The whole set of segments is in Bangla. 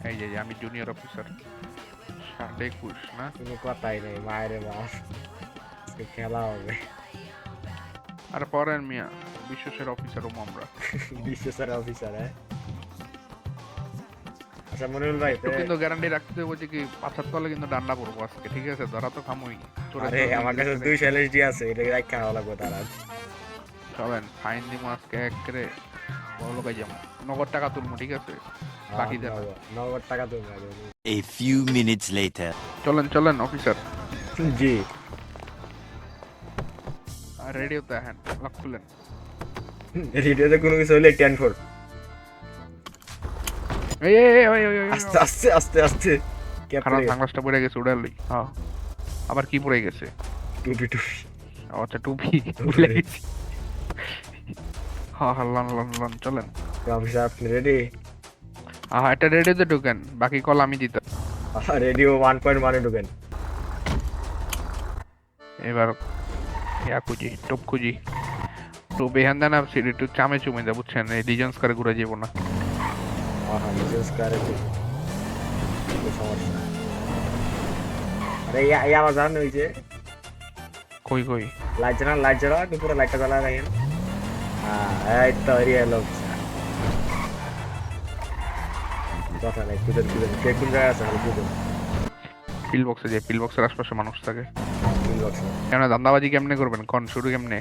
এই যে আমি জুনিয়র অফিসার 7:21 না কোনো কথাই নেই মায়ের মাস খেলা হবে আর পরের মিয়া বিশ্বসের অফিসার আমরা বিশ্বস্যার অফিসার হ্যাঁ আচ্ছা মনিরুল ভাই একটু কিন্তু গ্যারান্টি রাখতে দেবো যে কি পাছার তলে কিন্তু ডান্ডা পড়বো আজকে ঠিক আছে ধরা তো খামোই আরে আমার কাছে 2 এলএসডি আছে এটা রাখা খাওয়া লাগবে তারা চলেন ফাইন দিব আজকে এক করে বড় লোকাই যাবো নগদ টাকা তুলবো ঠিক আছে বাকি দেন নগদ টাকা তো A few minutes later. চলেন চলেন অফিসার জি রেডিওতে হ্যাঁ লক তুলেন রেডিওতে কোনো কিছু হলে 10-4 এই এই এই, ওই, ওই, ওই, আস্তে আস্তে আস্তে আস্তে খারাপ সানগ্লাসটা পড়ে গেছে উড়ালি হ্যাঁ আবার কি পড়ে গেছে টুপি টুপি আচ্ছা টুপি ভুলে গেছি হ্যাঁ হ্যাঁ লন লন লন চলেন অফিসার আপনি রেডি এটা রেডিওতে ঢুকেন বাকি কল আমি দিতাম রেডিও 1.1 ঢুকেন এবার ইয়া খুঁজি টপ খুঁজি টপ এখান দেন আর একটু চামে চুমে দেয় বুঝছেন এই লিজেন্স করে ঘুরে যাবো না হ্যাঁ বিজনেস করে সমস্যা আরে এই আমার জান ওই যে কই কই লাইট জ্বালা দুপুরে লাইটটা জ্বালা রাখেন হ্যাঁ এই তো এরিয়া লোক কথা নাই কুদের কে কোন জায়গায় আছে আমি কুদের পিল বক্সে যে পিল বক্সের আশপাশে মানুষ থাকে পিল বক্স কেন ধান্দাবাজি কেমনে করবেন কোন শুরু কেমনে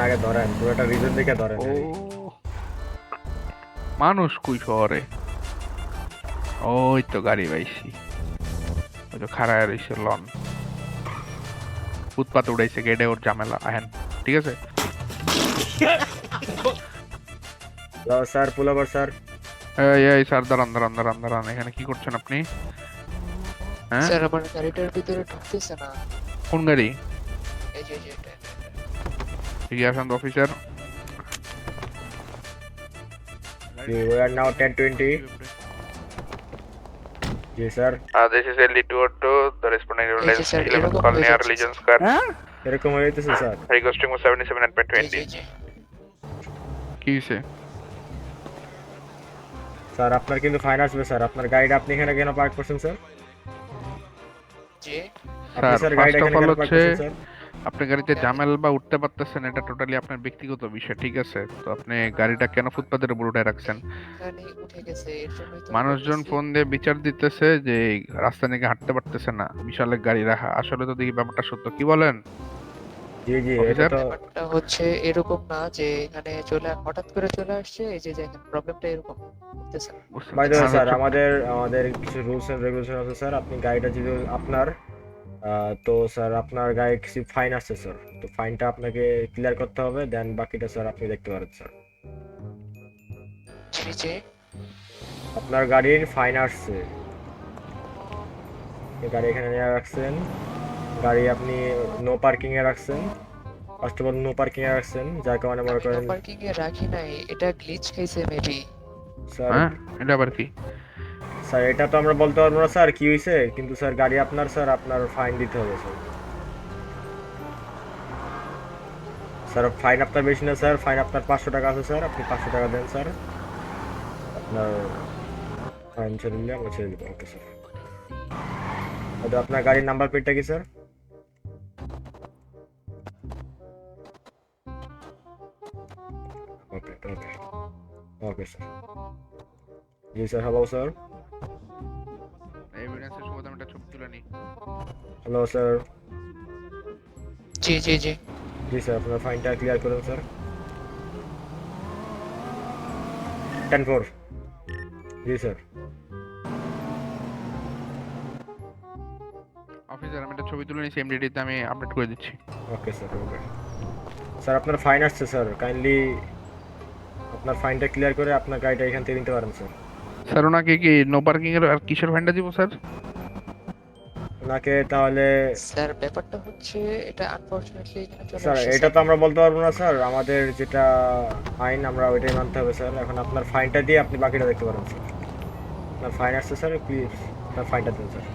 আগে ধরেন পুরোটা রিজন দেখে ধরেন ও মানুষ কুই শহরে ওই তো গাড়ি পাইছি ওই তো খাড়ায় রয়েছে লন ফুটপাত উড়াইছে গেটে ওর ঝামেলা আহেন ঠিক আছে হ্যালো স্যার পুলাবার স্যার এই এই স্যার দাঁড়ান এখানে কি করছেন আপনি হ্যাঁ স্যার আমার গাড়িটার ভিতরে ঢুকতেছে না কোন গাড়ি এই যে এটা ঠিক আছে অফিসার we are now 10:20 जी sir this is LD202 the responding Yes, relation sir. 11 call near Legion's car এরকম হইতেছে স্যার requesting 77 জি 20 জি কি হইছে স্যার আপনার কিন্তু ফাইন আসবে স্যার আপনার গাড়িটা আপনি এখানে কেন পার্ক করছেন স্যার জি আপনি স্যার স্যার গাড়িটা ফার্স্ট অফ এখানে অল কেন পার্ক হচ্ছে করছেন স্যার আপনি গাড়িতে জামেল বা উঠতে পারতেছেন এটা টোটালি আপনার ব্যক্তিগত বিষয় ঠিক আছে তো আপনি গাড়িটা কেন ফুটপাতের উপর উঠে রাখছেন এখানে উঠে গেছে এর জন্যই তো মানুষজন ফোন দিয়ে বিচার দিতেছে যে এই রাস্তা নাকি হাঁটতে পারতেছে না বিশাল এক গাড়ি রাখা আসলে তো দেখি ব্যাপারটা সত্য কি বলেন জি জি এটা অফিসার? তো ব্যাপারটা হচ্ছে এরকম না যে এখানে হঠাৎ করে চলে আসছে এই যে দেখেন প্রবলেমটা এরকম বুঝতেছেন বুঝতে বাই দ্য পারছি। স্যার আমাদের কিছু রুলস এন্ড রেগুলেশন আছে স্যার আপনি গাড়িটা যদি আপনার তো স্যার আপনার গাড়ি কিছু ফাইন আছে স্যার তো ফাইনটা আপনাকে ক্লিয়ার করতে হবে দেন বাকিটা স্যার আপনি দেখতে পারেন স্যার জি জি আপনার গাড়ির ফাইন আসছে এই গাড়ি এখানে নিয়ে রাখছেন গাড়ি আপনি নো পার্কিং এ রাখছেন first of all no parking এ রাখছেন যার কারণে মনে করেন পার্কিং এ রাখি নাই এটা গ্লিচ খাইছে মেবি স্যার হ্যাঁ এটা আবার কি স্যার এটা তো আমরা বলতে পারবো না স্যার কি হয়েছে কিন্তু স্যার গাড়ি আপনার স্যার আপনার ফাইন দিতে হবে স্যার স্যার ফাইন আপনার বেশি না স্যার ফাইন আপনার 500 টাকা আছে স্যার আপনি 500 টাকা দেন স্যার আপনার ফাইন ছেড়ে দিলে আমরা ছেড়ে দেবো ওকে স্যার আপনার গাড়ির নাম্বার প্লেটটা কি স্যার ওকে ওকে ওকে স্যার জি স্যার হ্যালো স্যার এভিডেন্সের সুবাদে আমি একটা ছবি তুলে নিই হ্যালো স্যার জি জি জি জি স্যার আপনার ফাইনটা ক্লিয়ার করুন স্যার 10-4 জি স্যার অফিসার আমি একটা ছবি তুলে নিয়েছি এমডিডিতে আমি আপডেট করে দিচ্ছি ওকে স্যার ওকে স্যার আপনার ফাইন আসছে স্যার কাইন্ডলি আপনার ফাইনটা ক্লিয়ার করে আপনার গাড়িটা এখান থেকে নিতে পারেন স্যার স্যার ওনাকে কি নো পার্কিং এর আর কিসের ফাইনটা দিব স্যার ওনাকে তাহলে স্যার ব্যাপারটা হচ্ছে এটা আনফরচুনেটলি এখানে চলে স্যার আসছে এটা তো আমরা বলতে পারবো না স্যার আমাদের যেটা আইন আমরা ওইটাই মানতে হবে স্যার এখন আপনার ফাইনটা দিয়ে আপনি বাকিটা দেখতে পারেন স্যার আপনার ফাইন আসছে স্যার প্লিজ আপনার ফাইনটা দিন স্যার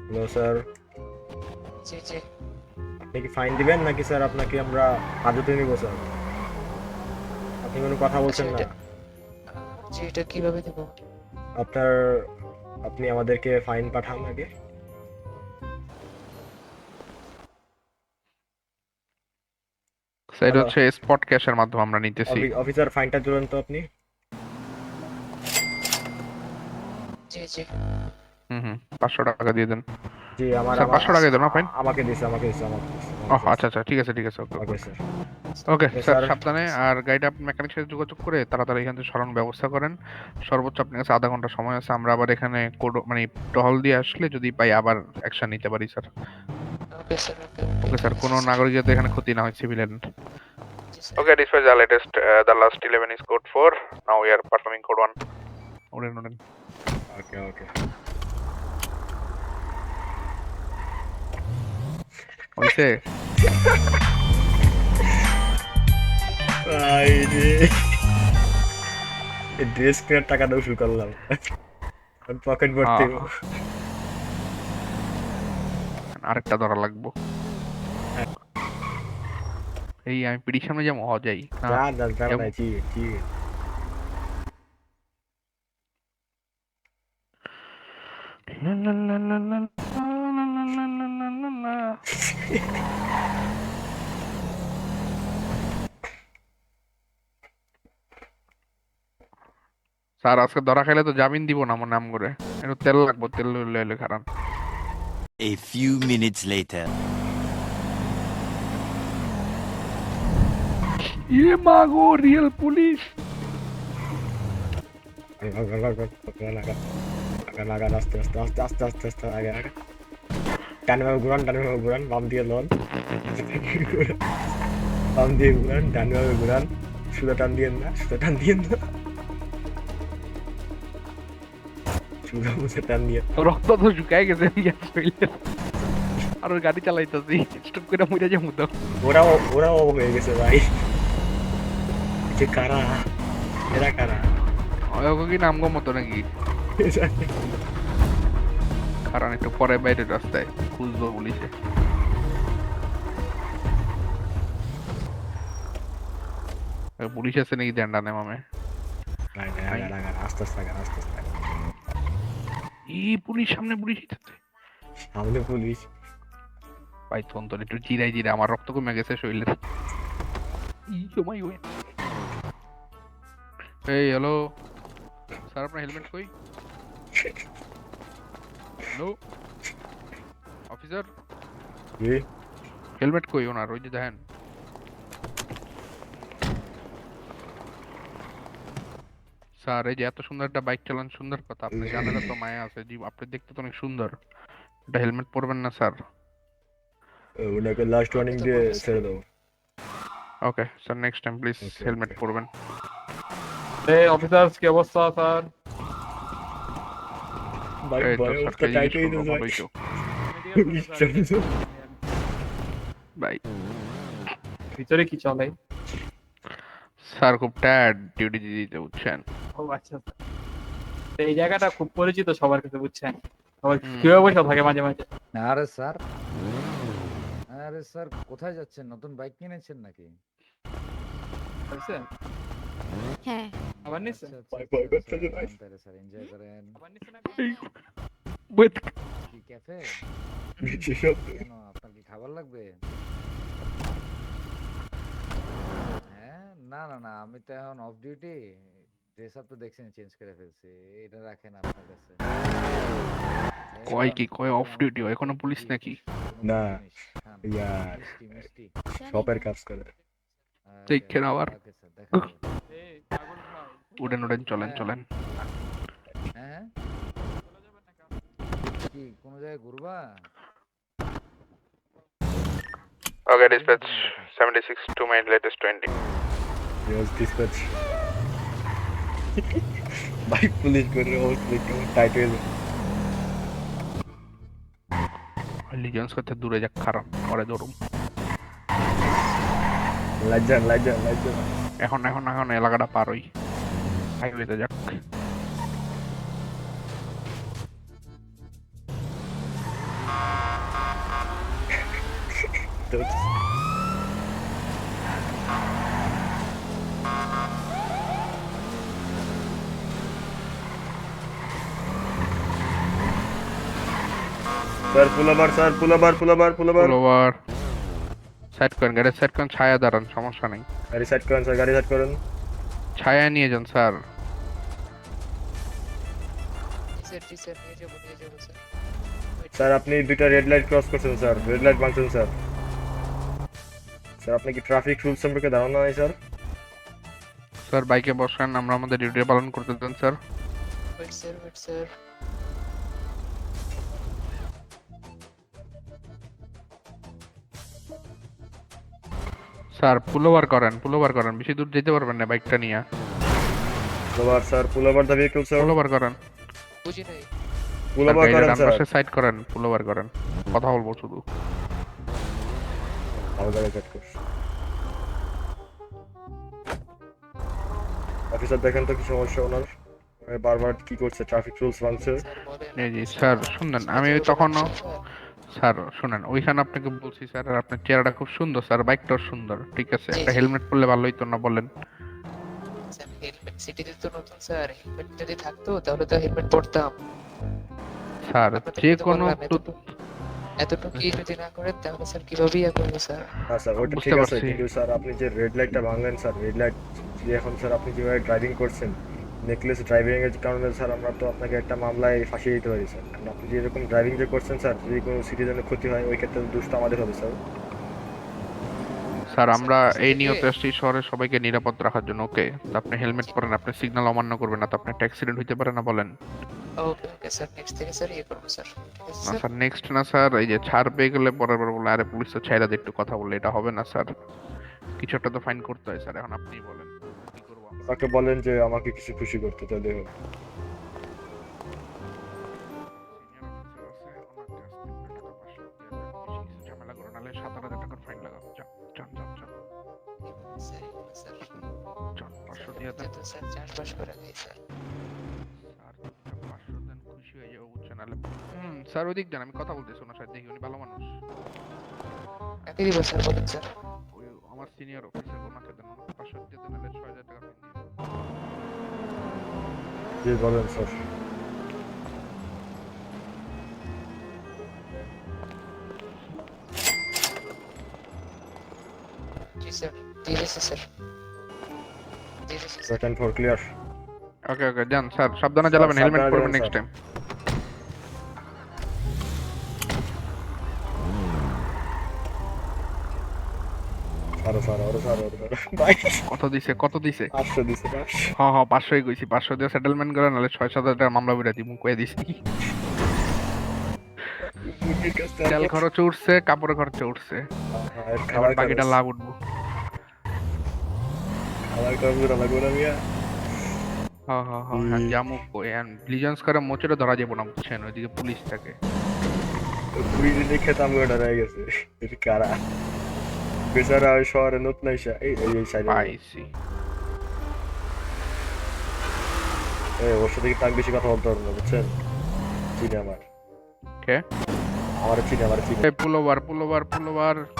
হ্যালো স্যার জি জি আপনি কি ফাইন দিবেন নাকি স্যার আপনাকে আমরা হাজতে নিব স্যার? আপনি কোনো কথা বলছেন না। জি, এটা কিভাবে দেব? আপনার আপনি আমাদেরকে ফাইন পাঠান আগে। স্যার এটা হ্যালো হচ্ছে স্পট ক্যাশের মাধ্যমে আমরা নিতেছি। অফিসার, ফাইনটা তুলেন তো আপনি। জি জি। হুম 500 টাকা দিয়ে দেন জি আমার স্যার। 500 টাকা দেন না ফাইন? আমাকে দিছে আমাকে দিছে ও আচ্ছা আচ্ছা, ঠিক আছে ঠিক আছে, ওকে ওকে ওকে স্যার। ওকে তো স্যার, স্যার সাবধানে। আর গাড়িটা আপনি মেকানিকের সাথে যোগাযোগ করে তাড়াতাড়ি এখান থেকে সরানোর ব্যবস্থা করেন। সর্বোচ্চ আপনার কাছে আধা ঘন্টা সময় আছে। আমরা আবার এখানে কোড মানে টহল দিয়ে আসলে যদি পাই আবার অ্যাকশন নিতে পারি স্যার। ওকে স্যার, ওকে ওকে স্যার, কোনো নাগরিক যাতে এখানে ক্ষতি না হয় civilian. G sir. Okay, dispatch the latest, the last 11 is code 4. Now we are performing code 1. ওড়েন ওড়েন। ওকে ওকে। হইছে? আইরে এই ড্রেস কেনার টাকাটা উসুল করলাম, পকেট ভর্তি। আরেকটা ধরা লাগবো। এই আমি পিড়ির সামনে যেমন যাই না, যা যা যা যাবো। না জি জি। লা লা লা লা লা লা লা লা লা লা লা লা। স্যার আজকে ধরা খাইলে তো জামিন দিব না আমার নাম করে। একটু তেল লাগবো, তেল লইলে খারাপ। A few minutes later. ইয়ে মা গো, রিয়েল পুলিশ। আস্তে আস্তে আস্তে আস্তে আস্তে আস্তে আগে আগে ডানে ভাবে ঘুরান, ডানে ভাবে ঘুরান, বাম দিয়ে লন, বাম দিয়ে ঘুরান, ডানে ভাবে ঘুরান, সুদা টান দিয়েন না, সুদা টান দিয়েন না, সুদা মুছে টান দিয়ে। রক্ত তো শুকাই গেছে আর ওই গাড়ি চালাইতেছি, স্টপ করে মরে যাবো তো। ওরাও ওরাও হয়ে গেছে ভাই। যে কারা, এরা কারা? ওকে কি নাম গো মতো নাকি? কারণ একটু পরে বাইরের রাস্তায় খুঁজবো পুলিশে। পুলিশ আছে নাকি জান্ডা নেই মামে? আস্তে আস্তে আগান, আস্তে আস্তে আগান। পুলিশ সামনে, পুলিশ সামনে পুলিশ। ভাই তখন তো একটু জিরাই জিরা আমার রক্ত কমে গেছে শরীরের। সময় ওই এই হ্যালো স্যার, আপনার হেলমেট কই? হ্যালো অফিসার, কি? হেলমেট কই ওনার? ওই যে দেখেন। স্যার এই যে এত সুন্দর একটা বাইক চালান, সুন্দর কথা, আপনি জানেন তো মায়া আছে জি, আপনি দেখতে তো অনেক সুন্দর, এটা হেলমেট পরবেন না স্যার? ওনাকে লাস্ট ওয়ার্নিং দিয়ে ছেড়ে দাও। Okay sir, next time please Okay, helmet okay. পরবেন। এই অফিসার্স কি অবস্থা স্যার? ভাই এই তো ভাই স্যারকে অবস্থা টাইট জিজ্ঞেস হয়ে করবো, যাচ্ছে ভালোই তো ভাই। ভিতরে কি চলে? স্যার খুব টায়ার্ড ডিউটি দিতে বুঝছেন। ও আচ্ছা স্যার। তো এই জায়গাটা খুব পরিচিত সবার কাছে, বুঝছেন? সবাই হুম। কিভাবে বসে থাকে মাঝে মাঝে। আরে স্যার, আরে স্যার কোথায় যাচ্ছেন? নতুন বাইক কিনেছেন নাকি? বুঝছেন? হ্যাঁ, আবার নিচ্ছেন? আচ্ছা, ভাই, আচ্ছা, ভয় আচ্ছা, করতেছে ভাই। যান তাহলে স্যার, এনজয় করেন। আবার নিচ্ছেন? Wait, কি ক্যাফে? সেসব কেন, আপনার কি খাবার লাগবে? হ্যাঁ, না না না, আমি তো এখন অফ ডিউটি। ড্রেস আপ তো দেখছেন চেঞ্জ করে ফেলছি। এটা রাখেন আপনার কাছে। কয় কি কয় অফ ডিউটি হয়, কোনো পুলিশ নাকি? না, জিনিস খান। ইয়া মিষ্টি মিষ্টি। শপের কাজ করে। দেখছেন আবার? ওকে স্যার, দেখা হবে। এই পাগল ভাই। উড়েন উড়েন, চলেন চলেন। হ্যাঁ, চলে যাবেন নাকি? কি কোনো জায়গায় ঘুরবা? ওকে dispatch 76 to my latest 20. Yes, dispatch. ভাই পুলিশ করে অবস্থা কেমন টাইট হয়ে যায়। লিজেন্স করতে দূরে যাক, খারাপ পরে ধরুম। লজ্জা লজ্জা লজ্জা। এখন এখন এখন এলাকাটা পার হই, হাইওয়েতে যাক। উঠতে উঠতে স্যার পুলাবার স্যার পুলাবার পুলাবার পুলাবার পুলোভার সাইড করেন, গাড়ির সাইড করেন, ছায়া দাঁড়ান, সমস্যা নেই। গাড়ি সাইড করেন স্যার, গাড়ি সাইড করেন। ছায়া নিয়ে যান স্যার। জি স্যার নিয়ে যাবো স্যার। স্যার আপনি দুইটা রেড লাইট ক্রস করছেন স্যার, রেড লাইট ভাঙছেন স্যার। স্যার আপনি কি ট্রাফিক রুলস সম্পর্কে ধারণা নাই স্যার? স্যার বাইকে বসেন, আমরা আমাদের ডিউটি পালন করতে দেন sir. Wait sir. Sir pull over করেন, বেশি দূর যেতে পারবেন না বাইকটা নিয়ে। Pull over sir, pull over the vehicle sir, pull over করেন। বুঝি নাই। পুলাবার গাড়িটা করেন ডান স্যার। পাশে সাইড করেন, পুলোভার করেন, কথা বলবো শুধু। আমার গাড়ি সাইড করছি। অফিসার দেখেন তো কি সমস্যা ওনার, বারবার কি করছে, ট্রাফিক রুলস ভাঙছে। স্যার বলেন। জি স্যার শুনেন, আমি তখনও স্যার শুনেন, ওইখানে আপনাকে বলছি স্যার, আর আপনার চেহারাটা খুব সুন্দর স্যার, বাইকটাও সুন্দর, ঠিক আছে, একটা হেলমেট পরলে ভালো হইতো না বলেন? স্যার হেলমেট সিটিতে তো নতুন স্যার, হেলমেট যদি থাকতো তাহলে তো হেলমেট পরতাম। স্যার আপনাদের যে তো কোনো বললাম, এতটুকু যদি না করেন তাহলে স্যার কিভাবে ইয়ে করবো স্যার? হ্যাঁ স্যার ওইটা বুঝতে ঠিক আছে, পারছি। কিন্তু স্যার আপনি যে রেড লাইটটা ভাঙলেন স্যার, রেড লাইট এখন স্যার আপনি যেভাবে ড্রাইভিং করছেন, নেকলেস ড্রাইভিং এর কারণে স্যার আমরা তো আপনাকে একটা মামলায় ফাঁসিয়ে দিতে পারি স্যার। কারণ আপনি যেরকম ড্রাইভিং যে করছেন স্যার, যদি কোনো সিটিজেনের ক্ষতি হয় ওই ক্ষেত্রে দোষটা আমাদের হবে স্যার। স্যার আমরা স্যার, এই থেকে- নিয়তে আসছি শহরে সবাইকে নিরাপদ রাখার জন্য, ওকে? আপনি হেলমেট পরেন, আপনি সিগন্যাল অমান্য করবেন না তো আপনার একটা অ্যাক্সিডেন্ট হইতে পারে না বলেন? ওকে স্যার, নেক্সট থেকে স্যার ইয়ে করবো স্যার, ঠিক আছে না স্যার? স্যার নেক্সট না স্যার, এই যে ছাড় পেয়ে গেলে পরের বার বলে আরে পুলিশ তো ছাইরা দিয়ে একটু কথা বললে, এটা হবে না স্যার, কিছু একটা তো ফাইন করতে হয় স্যার, এখন আপনিই বলেন কি করবো আমরা? তাকে বলেন যে আমাকে কিছু খুশি করতে চাইলে হবে। Senior officer আছে, ওনাকে আজকে টাকা 500 দিয়ে দেন, বেশি কিছু ঝামেলা করো নাহলে 7,000 টাকার ফাইন লাগাও। যান যান যান যান স্যার, স্যার যান, 500 দিয়ে দেন তো স্যার চাষবাস করে দিই স্যার। স্যার। 500 দেন, খুশি হয়ে যাবো বুঝছেন, নাহলে স্যার ওদিক দেন, আমি কথা বলতেছি ওনার সাথে, দেখি উনি ভালো মানুষ। কাকে দিব স্যার, বলুন স্যার। ওই আমার সিনিয়র অফিসার, ওনাকে দেন, ওনাকে 500 দিয়ে দেন, নাহলে 6,000 টাকা ফাইন দিয়ে দেন। জি বলেন স্যার। জি স্যার, দিয়ে দিচ্ছি স্যার, দিয়ে দিচ্ছি sir. Second for clear. Okay okay যান স্যার, সাবধানে চালাবেন, হেলমেট সাবধানে পরবেন যাবেন, নেক্সট স্যার। টাইম। আরো স্যার, আরো স্যার, আরো স্যার। ভাই কত দিছে 500 দিছে, 500। হ্যাঁ 500ই কইছি, 500 দিয়ে সেটেলমেন্ট করে, নাহলে 6-7 টাকা মামলা বিরা দিমু, কয়ে দিছি। মুরগির কাছ থেকে তেল খরচ উঠছে, কাপড়ের খরচ উঠছে, আর এবার খাবার বাকিটা লাভ উঠবো। খাবার খরচ লাগবে না মিয়া। হ্যাঁ জামু কই ব্লিজন্স করে মোচরে ধরা যাবো না বুঝছেন, ওইদিকে পুলিশ থাকে। পুলিশ দেখে তো আমি ওটা রয়ে গেছে, এটা কারা বেচারা ওই শহরে নতুন আইসা এই এই এই সাইডে পাইছি। ওর সাথে কিন্তু আমি বেশি কথা বলতে পারবো না বুঝছেন, চিনি আমার কে? আমার চিনি আমার চিনি। এই পুলোবার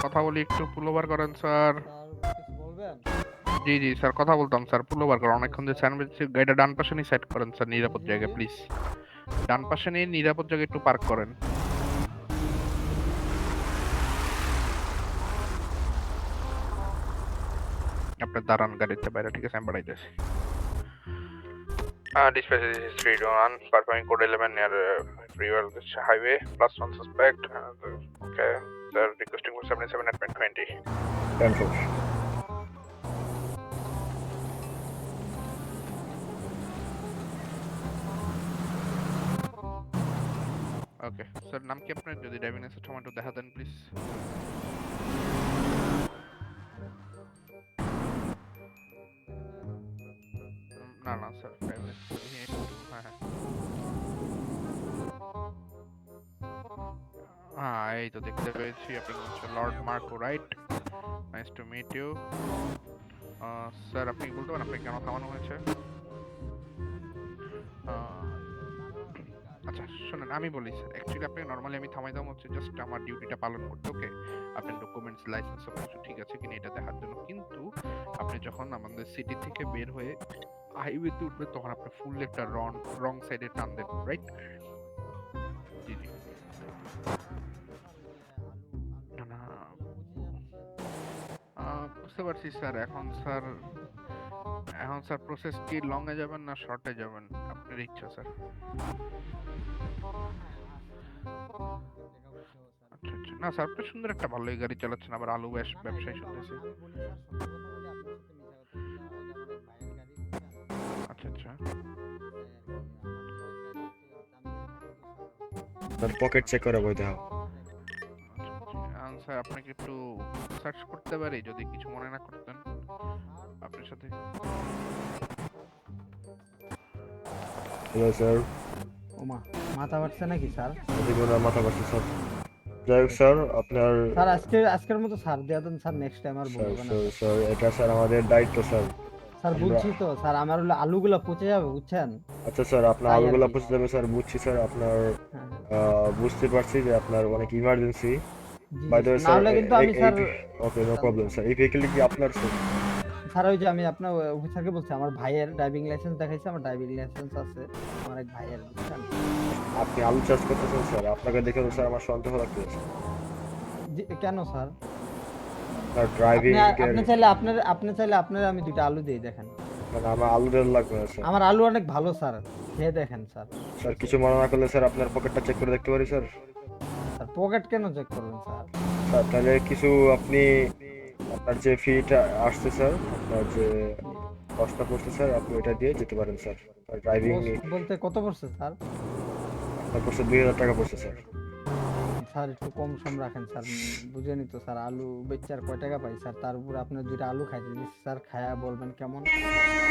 কথা বলি একটু, পুলোবার করেন স্যার। জি স্যার কথা বলতাম স্যার, পুলোবার করেন, অনেকক্ষণ যে স্যান্ডউইচ গাড়িটা ডান পাশে নিয়ে সাইড করেন স্যার, নিরাপদ জায়গায় প্লিজ, ডান পাশে নিয়ে নিরাপদ জায়গায় একটু পার্ক করেন। আপনার দাঁড়ান গাড়িতে বাইরে, ঠিক আছে, আমি বাড়াইতেছি। Dispatch, this is 321, performing code 11 near Freewell Highway, +1 suspect. Okay, they're requesting for 77 at 20. 10-4 okay sir, নাম কি আপনার? যদি ড্রাইভিং লাইসেন্স টমেটো দেখা দেন প্লিজ। না স্যার, ড্রাইভিং লাইসেন্স হ্যাঁ এই তো দেখতে পেয়েছি, আপনি হচ্ছে Lord Marco, right? Nice to meet you. Sir আপনি বলতে পারেন আপনি কেন থামানো হয়েছে? আচ্ছা শুনেন আমি বলি স্যার, অ্যাকচুয়ালি আপনি নরমালি আমি থামাইতাম হচ্ছে জাস্ট আমার ডিউটিটা পালন করতে, ওকে? আপনার ডকুমেন্টস লাইসেন্স সব কিছু ঠিক আছে কিনা এটা দেখার জন্য। কিন্তু আপনি যখন আমাদের সিটি থেকে বের হয়ে হাইওয়েতে উঠবেন তখন আপনি ফুল একটা রং সাইডে টান দেন, রাইট? জি জি। না না, বুঝতে পারছি স্যার। এখন স্যার প্রসেস কি লং এ যাবেন না শর্টে যাবেন, আপনার ইচ্ছা স্যার। আচ্ছা আচ্ছা, না স্যার আপনি সুন্দর একটা ভালোই গাড়ি চালাচ্ছেন, আবার আলু ব্যবসায়ী শুনতেছি। আচ্ছা আচ্ছা। আপনার পকেট চেক করে বইতে হবে। স্যার আপনাকে একটু সার্চ করতে পারি যদি কিছু মনে না করতেন আপনার সাথে? Hello sir. ওমা মাথা বাড়ছে নাকি স্যার? এদিকে ওনার মাথা বাড়ছে স্যার। যাই হোক স্যার, আপনার স্যার আজকের মতো স্যার দেয়া দেন স্যার, নেক্সট টাইম আর বলবো না। স্যার এটা স্যার আমাদের দায়িত্ব স্যার। স্যার বুঝছি তো স্যার, আমার হলো আলুগুলো পচে যাবে বুঝছেন। আচ্ছা স্যার, আপনার তাই আর আলুগুলা কি। পৌঁছে যাবে স্যার, বুঝছি স্যার। আপনার হ্যাঁ, বুঝতে পারছি যে আপনার অনেক ইমার্জেন্সি। জি, বাই দ্য ওয়ে না স্যার, হলে কিন্তু আমি sir okay no problem sir. এই ভেহিকল কি আপনার স্যার? স্যার ওই যে আমি আপনার অফিসারকে বলছি আমার ভাইয়ের ড্রাইভিং লাইসেন্স দেখাইছে, আমার ড্রাইভিং লাইসেন্স আছে আমার এক ভাইয়ের, বুঝছেন। আপনি আলু চাষ করতেছেন স্যার, আপনাকে দেখে তো স্যার আমার সন্দেহ লাগতেছে। কেন স্যার? আপনার ড্রাইভিং আপনি চাইলে আপনার আমি দুইটা আলু দিয়ে দেখেন। মানে আমার আলু ডেল লাগবে না স্যার। আমার আলু অনেক ভালো স্যার, খেয়ে দেখেন স্যার। স্যার কিছু মনে না করলে স্যার আপনার পকেটটা চেক করে দেখতে পারি স্যার? স্যার পকেট কেন চেক করবেন স্যার? স্যার তাহলে কিছু আপনি আপনার যে ফিটা আসছে স্যার, আপনার যে কষ্টটা পড়ছে স্যার, আপনি ওইটা দিয়ে যেতে পারেন স্যার। ড্রাইভিং বলতে কত পড়ছে স্যার? আপনার পড়ছে 2000 টাকা পড়ছে স্যার। স্যার একটু কম সম রাখেন স্যার, বুঝেনি তো স্যার আলু বেচে আর কয় টাকা পাই স্যার, তার উপর আপনার দুইটা আলু খাইতে দিচ্ছি স্যার, খায়া বলবেন কেমন,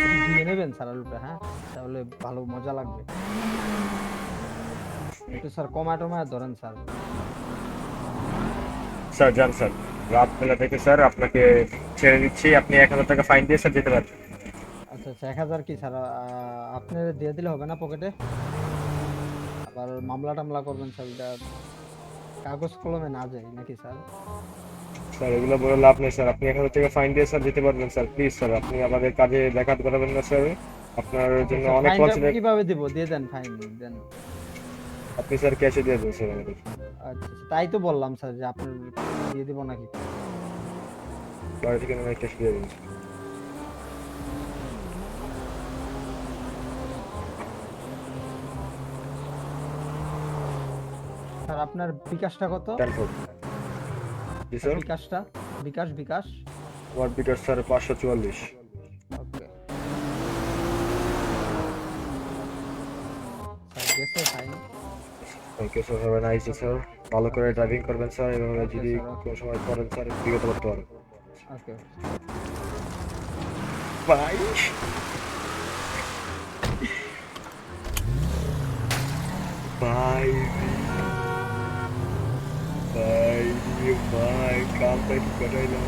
একটু দিয়ে নেবেন স্যার আলুটা, হ্যাঁ তাহলে ভালো মজা লাগবে। একটু স্যার কমায় ধরেন স্যার। স্যার যান স্যার, রাত বেলা থেকে স্যার আপনাকে ছেড়ে দিচ্ছি, আপনি 1000 টাকা ফাইন দিয়ে স্যার যেতে পারবেন। আচ্ছা আচ্ছা 1000 কি স্যার আপনার দিয়ে দিলে হবে না পকেটে? আবার মামলা টামলা করবেন স্যার, এটা কাগজ কলমে না যায় নাকি স্যার? স্যার এগুলো বলে লাভ নেই স্যার, আপনি 1000 টাকা ফাইন দিয়ে স্যার যেতে পারবেন স্যার। প্লিজ স্যার, আপনি আমাদের কাজে ব্যাঘাত ঘটাবেন না স্যার, আপনার জন্য অনেক ফাইনটা কনসিডার। কিভাবে দিব? দিয়ে দেন ফাইন দেন। আপনি স্যার ক্যাশে দিয়ে দেন স্যার আমাদের। আচ্ছা তাই তো বললাম স্যার যে আপনার দিয়ে দিব নাকি। বাড়ি থেকে আমি ক্যাশ দিয়ে দিন। স্যার আপনার বিকাশটা কত? 10 জি স্যার। বিকাশটা বিকাশ আমার বিকাশ স্যার 544। ওকে স্যার গেছে fine. Thank you sir, have a nice day sir. ভালো করে ড্রাইভিং করবেন স্যার, এভাবে Okay, যদি sir, okay. কোনো সময় করেন স্যার বিগত করতে পারেন। Okay bye bye bye bye, কামটা কি করাইলাম।